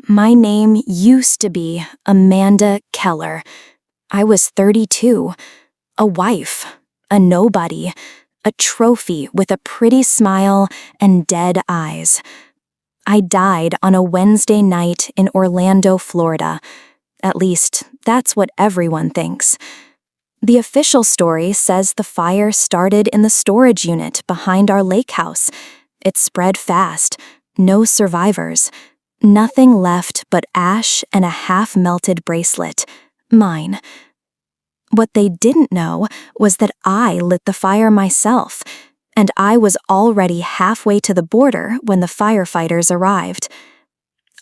My name used to be Amanda Keller. I was 32, a wife, a nobody, a trophy with a pretty smile and dead eyes. I died on a Wednesday night in Orlando, Florida. At least, that's what everyone thinks. The official story says the fire started in the storage unit behind our lake house. It spread fast, no survivors. Nothing left but ash and a half-melted bracelet. Mine. What they didn't know was that I lit the fire myself, and I was already halfway to the border when the firefighters arrived.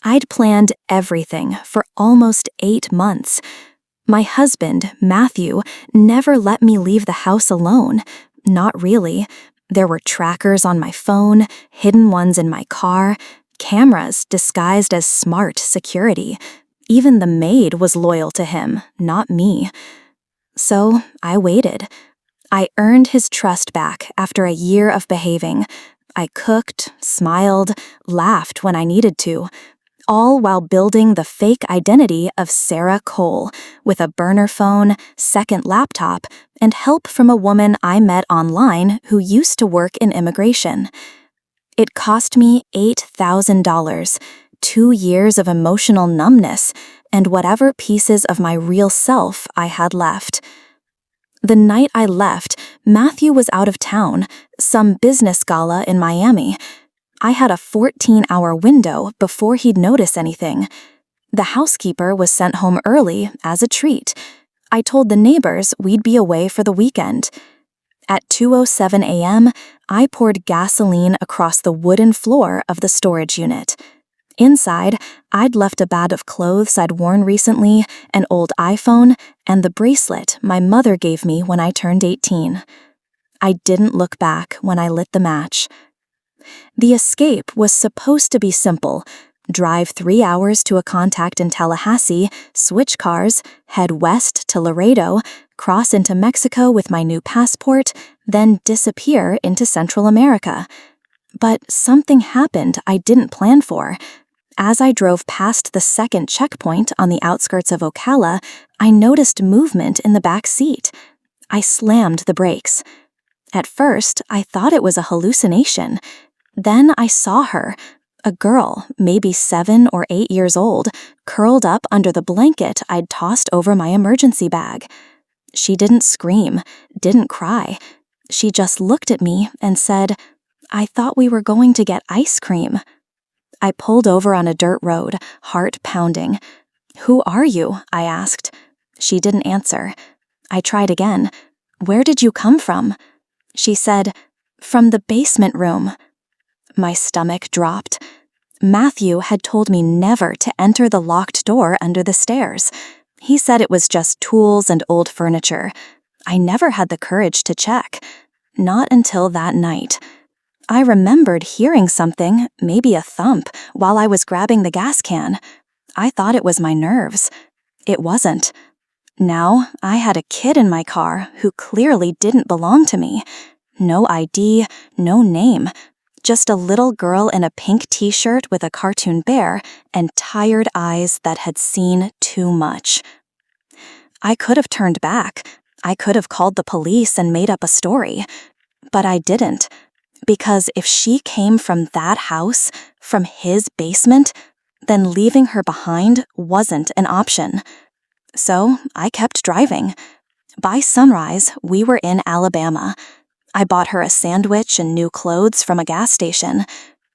I'd planned everything for almost 8 months. My husband, Matthew, never let me leave the house alone. Not really. There were trackers on my phone, hidden ones in my car, cameras disguised as smart security. Even the maid was loyal to him, not me. So I waited. I earned his trust back after a year of behaving. I cooked, smiled, laughed when I needed to, all while building the fake identity of Sarah Cole with a burner phone, second laptop, and help from a woman I met online who used to work in immigration. It cost me $8,000, 2 years of emotional numbness, and whatever pieces of my real self I had left. The night I left, Matthew was out of town, some business gala in Miami. I had a 14-hour window before he'd notice anything. The housekeeper was sent home early as a treat. I told the neighbors we'd be away for the weekend. At 2:07 a.m., I poured gasoline across the wooden floor of the storage unit. Inside, I'd left a bag of clothes I'd worn recently, an old iPhone, and the bracelet my mother gave me when I turned 18. I didn't look back when I lit the match. The escape was supposed to be simple. Drive 3 hours to a contact in Tallahassee, switch cars, head west to Laredo, cross into Mexico with my new passport, then disappear into Central America. But something happened I didn't plan for. As I drove past the second checkpoint on the outskirts of Ocala, I noticed movement in the back seat. I slammed the brakes. At first, I thought it was a hallucination. Then I saw her, a girl, maybe 7 or 8 years old, curled up under the blanket I'd tossed over my emergency bag. She didn't scream, didn't cry. She just looked at me and said, "I thought we were going to get ice cream." I pulled over on a dirt road, heart pounding. "Who are you?" I asked. She didn't answer. I tried again. "Where did you come from?" She said, "From the basement room." My stomach dropped. Matthew had told me never to enter the locked door under the stairs. He said it was just tools and old furniture. I never had the courage to check. Not until that night. I remembered hearing something, maybe a thump, while I was grabbing the gas can. I thought it was my nerves. It wasn't. Now, I had a kid in my car who clearly didn't belong to me. No ID, no name. Just a little girl in a pink t-shirt with a cartoon bear and tired eyes that had seen too much. I could have turned back. I could have called the police and made up a story. But I didn't. Because if she came from that house, from his basement, then leaving her behind wasn't an option. So I kept driving. By sunrise, we were in Alabama. I bought her a sandwich and new clothes from a gas station.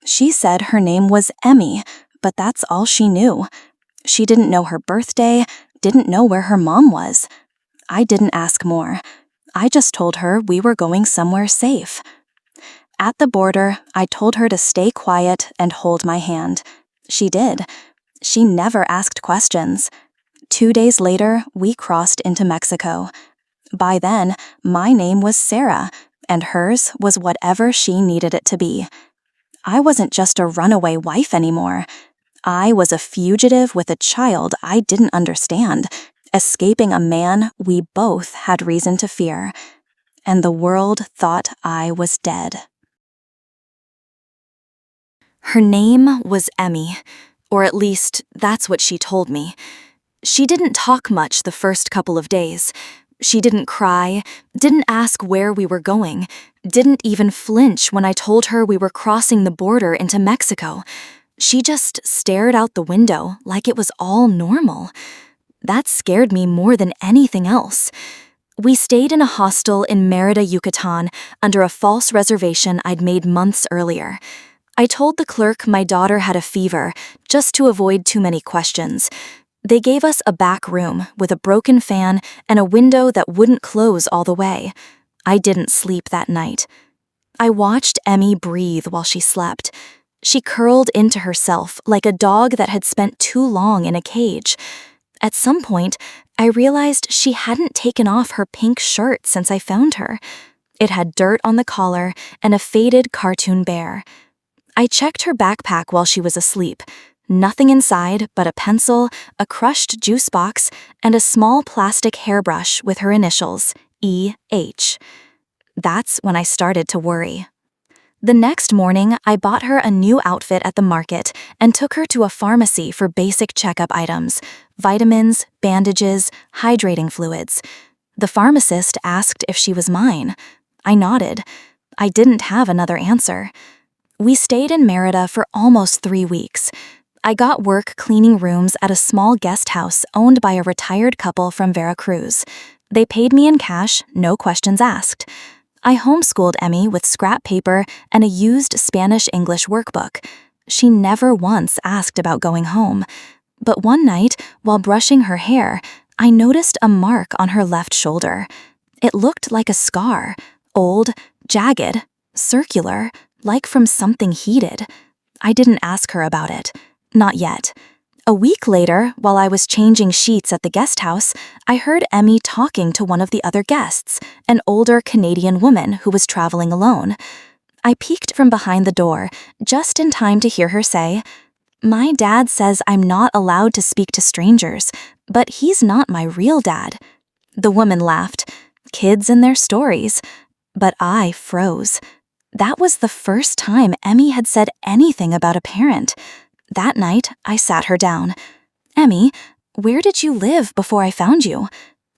She said her name was Emmy, but that's all she knew. She didn't know her birthday, didn't know where her mom was. I didn't ask more. I just told her we were going somewhere safe. At the border, I told her to stay quiet and hold my hand. She did. She never asked questions. 2 days later, we crossed into Mexico. By then, my name was Sarah, and hers was whatever she needed it to be. I wasn't just a runaway wife anymore. I was a fugitive with a child I didn't understand, escaping a man we both had reason to fear. And the world thought I was dead. Her name was Emmy. Or at least, that's what she told me. She didn't talk much the first couple of days. She didn't cry, didn't ask where we were going, didn't even flinch when I told her we were crossing the border into Mexico. She just stared out the window like it was all normal. That scared me more than anything else. We stayed in a hostel in Mérida, Yucatan, under a false reservation I'd made months earlier. I told the clerk my daughter had a fever, just to avoid too many questions. They gave us a back room with a broken fan and a window that wouldn't close all the way. I didn't sleep that night. I watched Emmy breathe while she slept. She curled into herself like a dog that had spent too long in a cage. At some point, I realized she hadn't taken off her pink shirt since I found her. It had dirt on the collar and a faded cartoon bear. I checked her backpack while she was asleep. Nothing inside but a pencil, a crushed juice box, and a small plastic hairbrush with her initials, E.H. That's when I started to worry. The next morning, I bought her a new outfit at the market and took her to a pharmacy for basic checkup items, vitamins, bandages, hydrating fluids. The pharmacist asked if she was mine. I nodded. I didn't have another answer. We stayed in Mérida for almost 3 weeks. I got work cleaning rooms at a small guest house owned by a retired couple from Veracruz. They paid me in cash, no questions asked. I homeschooled Emmy with scrap paper and a used Spanish-English workbook. She never once asked about going home. But one night, while brushing her hair, I noticed a mark on her left shoulder. It looked like a scar, old, jagged, circular, like from something heated. I didn't ask her about it. Not yet. A week later, while I was changing sheets at the guest house, I heard Emmy talking to one of the other guests, an older Canadian woman who was traveling alone. I peeked from behind the door, just in time to hear her say, "My dad says I'm not allowed to speak to strangers, but he's not my real dad." The woman laughed. Kids and their stories. But I froze. That was the first time Emmy had said anything about a parent. That night, I sat her down. "Emmy, where did you live before I found you?"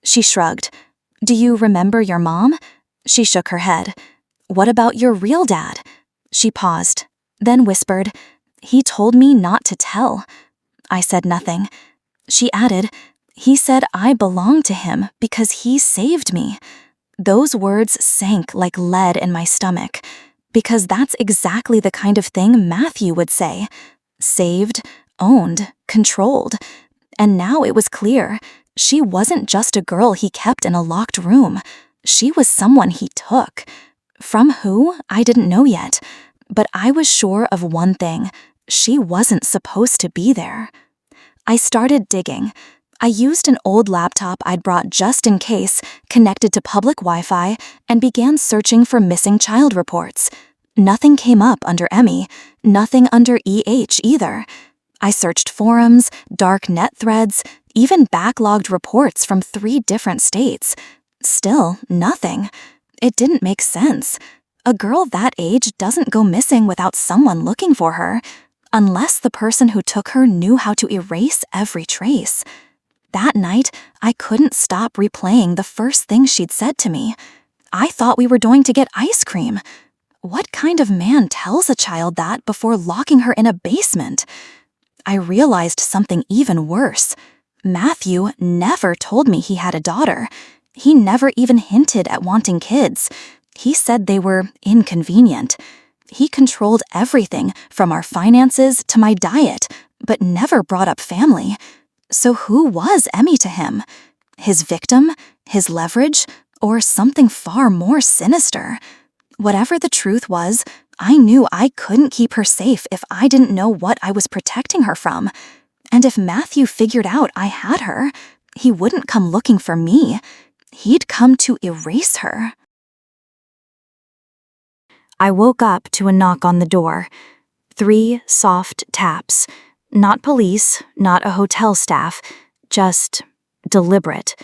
She shrugged. "Do you remember your mom?" She shook her head. "What about your real dad?" She paused, then whispered, "He told me not to tell." I said nothing. She added, "He said I belong to him because he saved me." Those words sank like lead in my stomach, because that's exactly the kind of thing Matthew would say. Saved, owned, controlled. And now it was clear. She wasn't just a girl he kept in a locked room. She was someone he took. From who, I didn't know yet. But I was sure of one thing. She wasn't supposed to be there. I started digging. I used an old laptop I'd brought just in case, connected to public Wi-Fi, and began searching for missing child reports. Nothing came up under Emmy, nothing under EH either. I searched forums, dark net threads, even backlogged reports from 3 different states. Still, nothing. It didn't make sense. A girl that age doesn't go missing without someone looking for her, unless the person who took her knew how to erase every trace. That night, I couldn't stop replaying the first thing she'd said to me. I thought we were going to get ice cream. What kind of man tells a child that before locking her in a basement? I realized something even worse. Matthew never told me he had a daughter. He never even hinted at wanting kids. He said they were inconvenient. He controlled everything from our finances to my diet, but never brought up family. So who was Emmy to him? His victim? His leverage? Or something far more sinister? Whatever the truth was, I knew I couldn't keep her safe if I didn't know what I was protecting her from. And if Matthew figured out I had her, he wouldn't come looking for me. He'd come to erase her. I woke up to a knock on the door. 3 soft taps. Not police, not a hotel staff, just deliberate.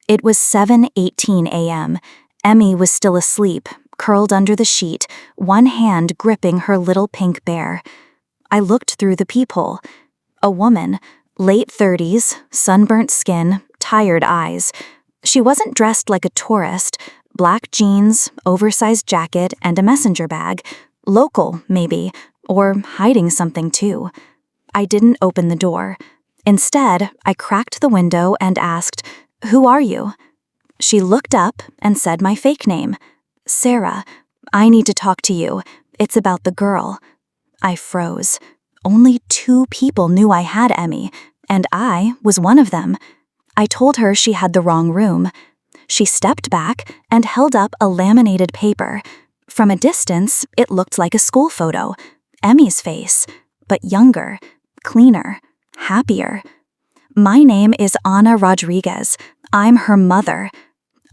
It was 7:18 a.m. Emmy was still asleep, curled under the sheet, one hand gripping her little pink bear. I looked through the peephole. A woman, late 30s, sunburnt skin, tired eyes. She wasn't dressed like a tourist. Black jeans, oversized jacket, and a messenger bag. Local, maybe, or hiding something too. I didn't open the door. Instead, I cracked the window and asked, "Who are you?" She looked up and said my fake name. "Sarah, I need to talk to you. It's about the girl." I froze. Only 2 people knew I had Emmy, and I was one of them. I told her she had the wrong room. She stepped back and held up a laminated paper. From a distance, it looked like a school photo. Emmy's face, but younger, cleaner, happier. "My name is Ana Rodriguez. I'm her mother."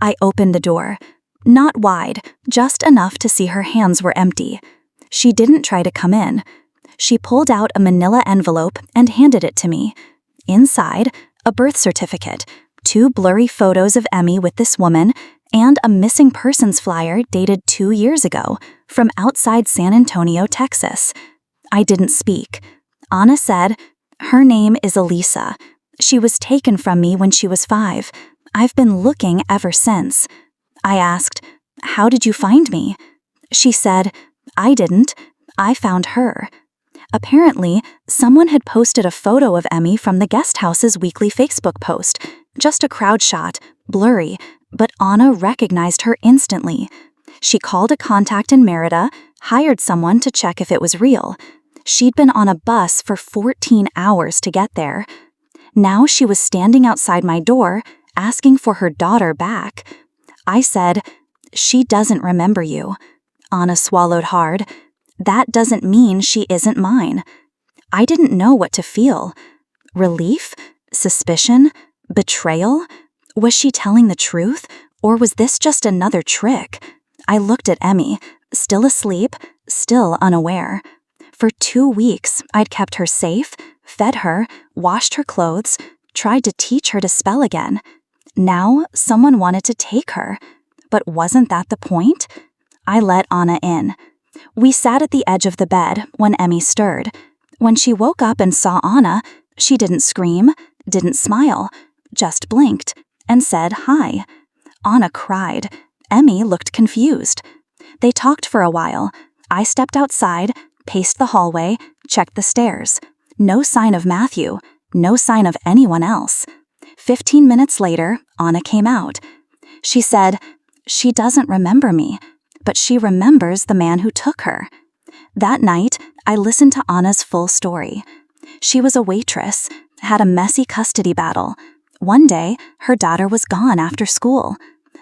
I opened the door. Not wide, just enough to see her hands were empty. She didn't try to come in. She pulled out a manila envelope and handed it to me. Inside, a birth certificate, 2 blurry photos of Emmy with this woman, and a missing persons flyer dated 2 years ago from outside San Antonio, Texas. I didn't speak. Ana said, "Her name is Elisa. She was taken from me when she was 5. I've been looking ever since." I asked, "How did you find me?" She said, "I didn't. I found her." Apparently, someone had posted a photo of Emmy from the guest house's weekly Facebook post. Just a crowd shot, blurry, but Ana recognized her instantly. She called a contact in Merida, hired someone to check if it was real. She'd been on a bus for 14 hours to get there. Now she was standing outside my door, asking for her daughter back. I said, "She doesn't remember you." Ana swallowed hard. "That doesn't mean she isn't mine." I didn't know what to feel. Relief? Suspicion? Betrayal? Was she telling the truth, or was this just another trick? I looked at Emmy, still asleep, still unaware. For 2 weeks, I'd kept her safe, fed her, washed her clothes, tried to teach her to spell again. Now, someone wanted to take her. But wasn't that the point? I let Ana in. We sat at the edge of the bed when Emmy stirred. When she woke up and saw Ana, she didn't scream, didn't smile, just blinked and said hi. Ana cried. Emmy looked confused. They talked for a while. I stepped outside, paced the hallway, checked the stairs. No sign of Matthew, no sign of anyone else. 15 minutes later, Ana came out. She said, "She doesn't remember me, but she remembers the man who took her." That night, I listened to Ana's full story. She was a waitress, had a messy custody battle. One day, her daughter was gone after school.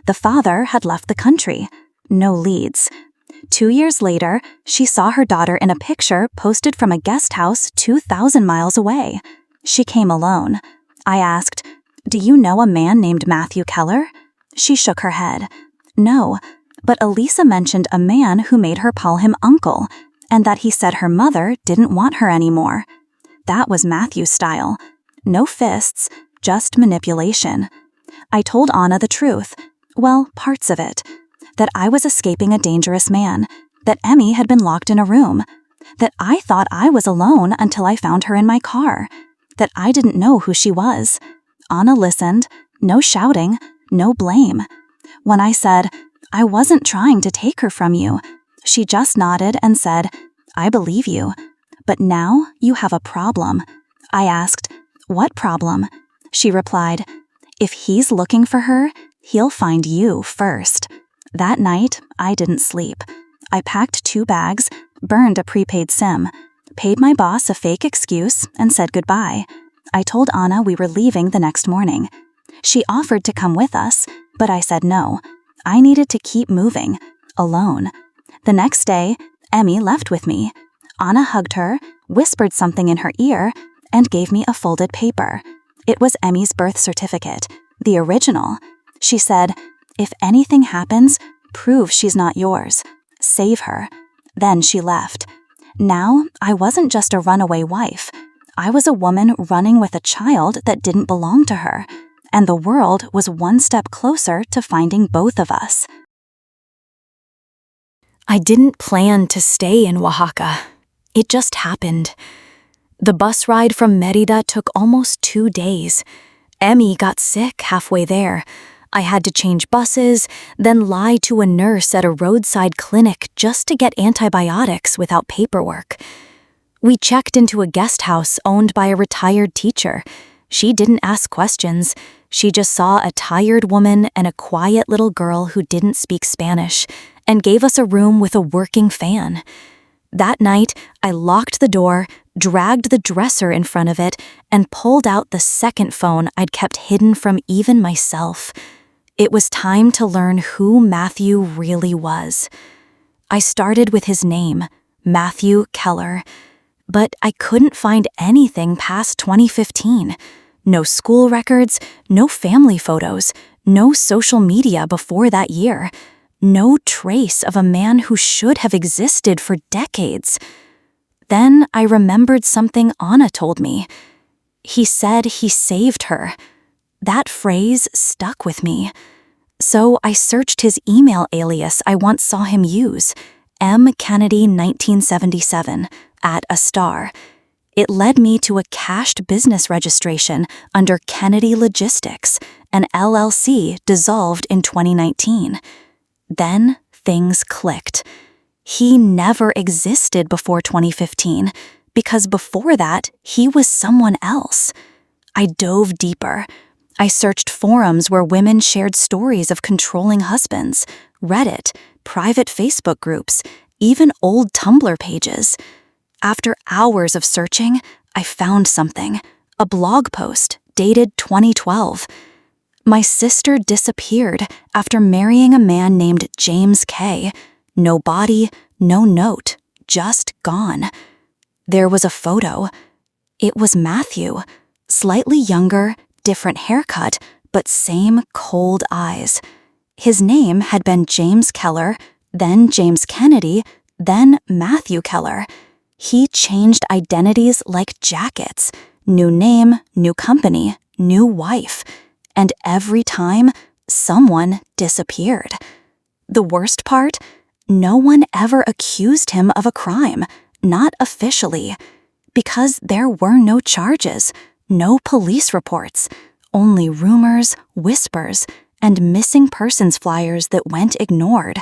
The father had left the country. No leads. 2 years later, she saw her daughter in a picture posted from a guest house 2,000 miles away. She came alone. I asked, "Do you know a man named Matthew Keller?" She shook her head. "No, but Elisa mentioned a man who made her call him uncle, and that he said her mother didn't want her anymore." That was Matthew's style. No fists, just manipulation. I told Ana the truth. Well, parts of it. That I was escaping a dangerous man. That Emmy had been locked in a room. That I thought I was alone until I found her in my car. That I didn't know who she was. Ana listened. No shouting. No blame. When I said, "I wasn't trying to take her from you," she just nodded and said, "I believe you. But now you have a problem." I asked, "What problem?" She replied, "If he's looking for her, he'll find you first." That night, I didn't sleep. I packed 2 bags, burned a prepaid SIM, paid my boss a fake excuse, and said goodbye. I told Ana we were leaving the next morning. She offered to come with us, but I said no. I needed to keep moving, alone. The next day, Emmy left with me. Ana hugged her, whispered something in her ear, and gave me a folded paper. It was Emmy's birth certificate, the original. She said, "If anything happens, prove she's not yours. Save her." Then she left. Now, I wasn't just a runaway wife. I was a woman running with a child that didn't belong to her, and the world was one step closer to finding both of us. I didn't plan to stay in Oaxaca. It just happened. The bus ride from Mérida took almost 2 days. Emmy got sick halfway there. I had to change buses, then lie to a nurse at a roadside clinic just to get antibiotics without paperwork. We checked into a guest house owned by a retired teacher. She didn't ask questions. She just saw a tired woman and a quiet little girl who didn't speak Spanish and gave us a room with a working fan. That night, I locked the door, dragged the dresser in front of it, and pulled out the second phone I'd kept hidden from even myself. It was time to learn who Matthew really was. I started with his name, Matthew Keller, but I couldn't find anything past 2015. No school records, no family photos, no social media before that year. No trace of a man who should have existed for decades. Then I remembered something Anna told me. He said he saved her. That phrase stuck with me. So I searched his email alias I once saw him use, M. Kennedy 1977, at a star. It led me to a cashed business registration under Kennedy Logistics, an LLC dissolved in 2019. Then things clicked. He never existed before 2015, because before that, he was someone else. I dove deeper. I searched forums where women shared stories of controlling husbands, Reddit, private Facebook groups, even old Tumblr pages. After hours of searching, I found something, a blog post dated 2012. My sister disappeared after marrying a man named James K. No body, no note, just gone. There was a photo. It was Matthew, slightly younger, different haircut, but same cold eyes. His name had been James Keller, then James Kennedy, then Matthew Keller. He changed identities like jackets. New name, new company, new wife. And every time, someone disappeared. The worst part? No one ever accused him of a crime, not officially, because there were no charges, no police reports, only rumors, whispers, and missing persons flyers that went ignored.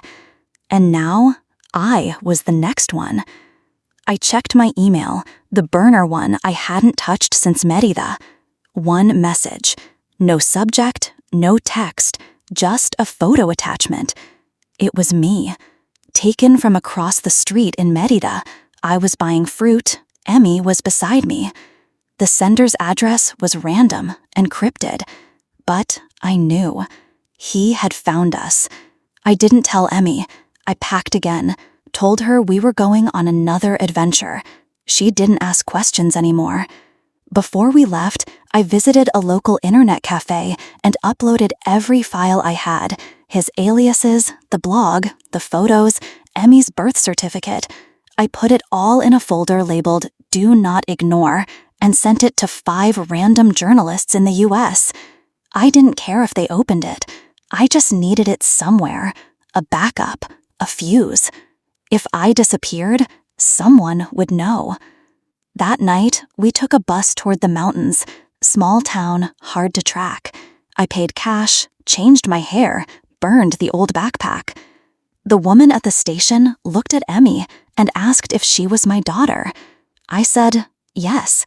And now, I was the next one. I checked my email, the burner one I hadn't touched since Mérida. One message. No subject, no text, just a photo attachment. It was me. Taken from across the street in Mérida. I was buying fruit. Emmy was beside me. The sender's address was random, encrypted. But I knew. He had found us. I didn't tell Emmy. I packed again, told her we were going on another adventure. She didn't ask questions anymore. Before we left, I visited a local internet cafe and uploaded every file I had, his aliases, the blog, the photos, Emmy's birth certificate. I put it all in a folder labeled Do Not Ignore and sent it to 5 random journalists in the US. I didn't care if they opened it. I just needed it somewhere, a backup, a fuse. If I disappeared, someone would know. That night, we took a bus toward the mountains, small town, hard to track. I paid cash, changed my hair, burned the old backpack. The woman at the station looked at Emmy and asked if she was my daughter. I said, yes.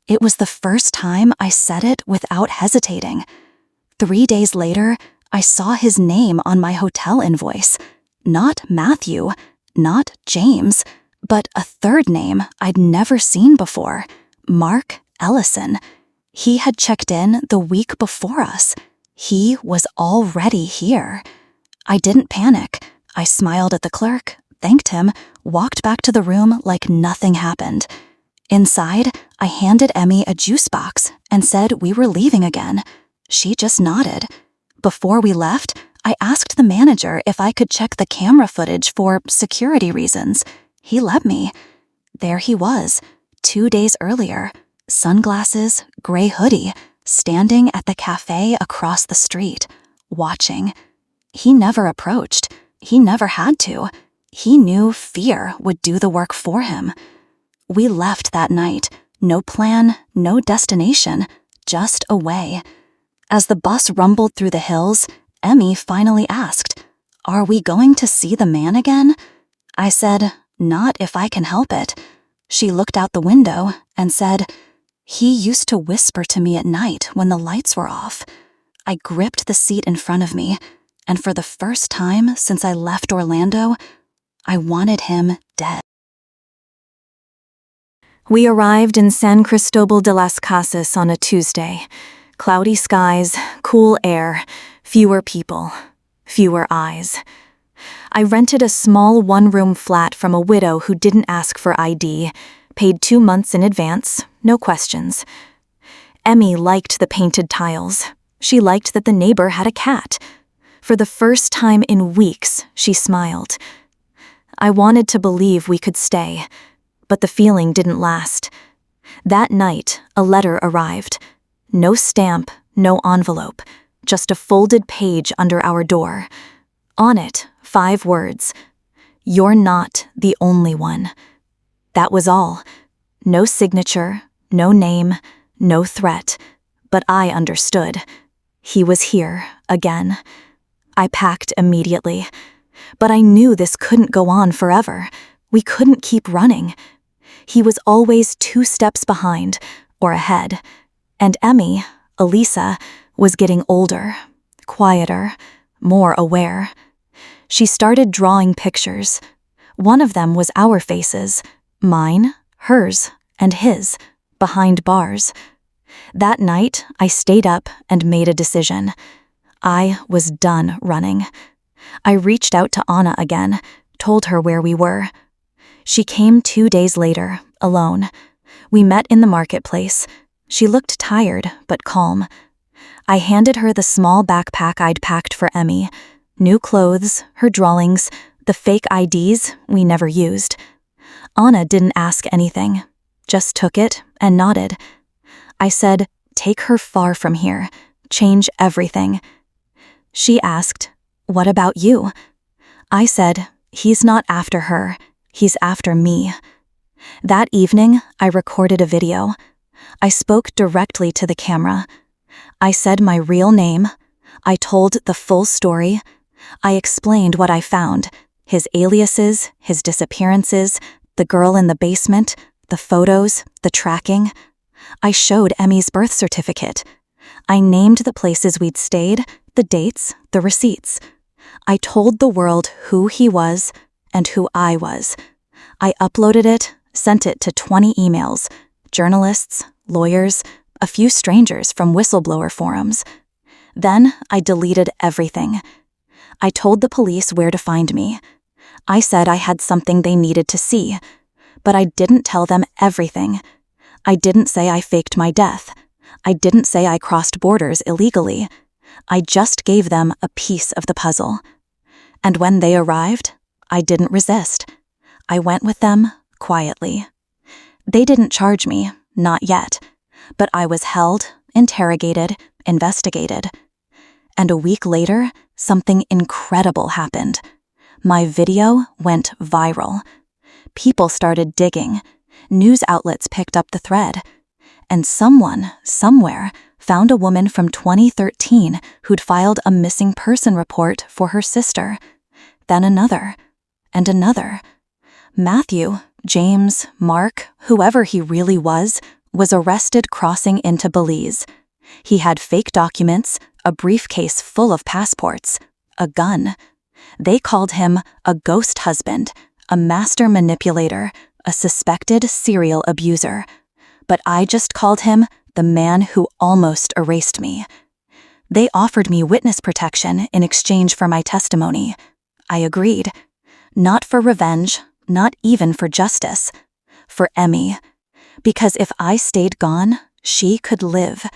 It was the first time I said it without hesitating. 3 days later, I saw his name on my hotel invoice. Not Matthew, not James, but a third name I'd never seen before, Mark Ellison. He had checked in the week before us. He was already here. I didn't panic. I smiled at the clerk, thanked him, walked back to the room like nothing happened. Inside, I handed Emmy a juice box and said we were leaving again. She just nodded. Before we left, I asked the manager if I could check the camera footage for security reasons. He let me. There he was, 2 days earlier, sunglasses, gray hoodie, standing at the cafe across the street, watching. He never approached. He never had to. He knew fear would do the work for him. We left that night, No plan, no destination, just away. As the bus rumbled through the hills, Emmy finally asked, "Are we going to see the man again?" I said, "Not if I can help it." She looked out the window and said, "He used to whisper to me at night when the lights were off." I gripped the seat in front of me, and for the first time since I left Orlando, I wanted him dead. We arrived in San Cristobal de las Casas on a Tuesday. Cloudy skies, cool air, fewer people, fewer eyes. I rented a small one-room flat from a widow who didn't ask for ID, paid 2 months in advance, no questions. Emmy liked the painted tiles. She liked that the neighbor had a cat. For the first time in weeks, she smiled. I wanted to believe we could stay, but the feeling didn't last. That night, a letter arrived. No stamp, no envelope, just a folded page under our door. On it, 5 words. "You're not the only one." That was all. No signature, no name, no threat, but I understood. He was here, again. I packed immediately. But I knew this couldn't go on forever. We couldn't keep running. He was always 2 steps behind, or ahead. And Emmy, Elisa, was getting older, quieter, more aware. She started drawing pictures. One of them was our faces, mine, hers, and his, behind bars. That night, I stayed up and made a decision. I was done running. I reached out to Anna again, told her where we were. She came 2 days later, alone. We met in the marketplace. She looked tired, but calm. I handed her the small backpack I'd packed for Emmy. New clothes, her drawings, the fake IDs we never used. Anna didn't ask anything, just took it and nodded. I said, "Take her far from here. Change everything." She asked, "What about you?" I said, "He's not after her. He's after me." That evening, I recorded a video. I spoke directly to the camera. I said my real name. I told the full story. I explained what I found, his aliases, his disappearances, the girl in the basement, the photos, the tracking. I showed Emmy's birth certificate. I named the places we'd stayed, the dates, the receipts. I told the world who he was and who I was. I uploaded it, sent it to 20 emails, journalists, lawyers, a few strangers from whistleblower forums. Then I deleted everything. I told the police where to find me. I said I had something they needed to see, but I didn't tell them everything. I didn't say I faked my death. I didn't say I crossed borders illegally. I just gave them a piece of the puzzle. And when they arrived, I didn't resist. I went with them quietly. They didn't charge me, not yet, but I was held, interrogated, investigated. And a week later, something incredible happened. My video went viral. People started digging. News outlets picked up the thread. And someone, somewhere, found a woman from 2013 who'd filed a missing person report for her sister. Then another, and another. Matthew, James, Mark, whoever he really was arrested crossing into Belize. He had fake documents, a briefcase full of passports, a gun. They called him a ghost husband, a master manipulator, a suspected serial abuser. But I just called him the man who almost erased me. They offered me witness protection in exchange for my testimony. I agreed. Not for revenge, not even for justice. For Emmy. Because if I stayed gone, she could live.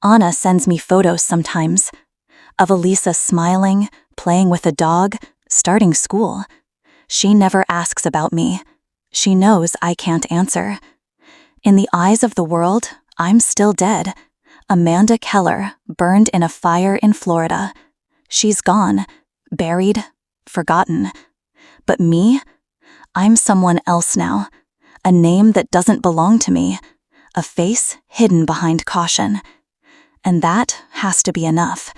Anna sends me photos sometimes. Of Elisa smiling, playing with a dog, starting school. She never asks about me. She knows I can't answer. In the eyes of the world, I'm still dead. Amanda Keller, burned in a fire in Florida. She's gone, buried, forgotten. But me? I'm someone else now. A name that doesn't belong to me. a face hidden behind caution. And that has to be enough.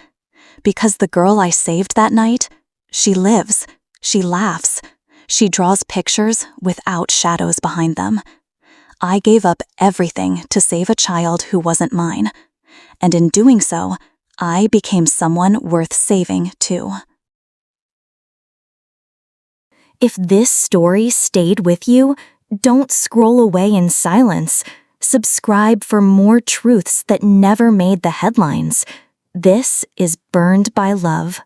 Because the girl I saved that night, she lives, she laughs, she draws pictures without shadows behind them. I gave up everything to save a child who wasn't mine. And in doing so, I became someone worth saving too. If this story stayed with you, don't scroll away in silence. Subscribe for more truths that never made the headlines. This is Burned by Love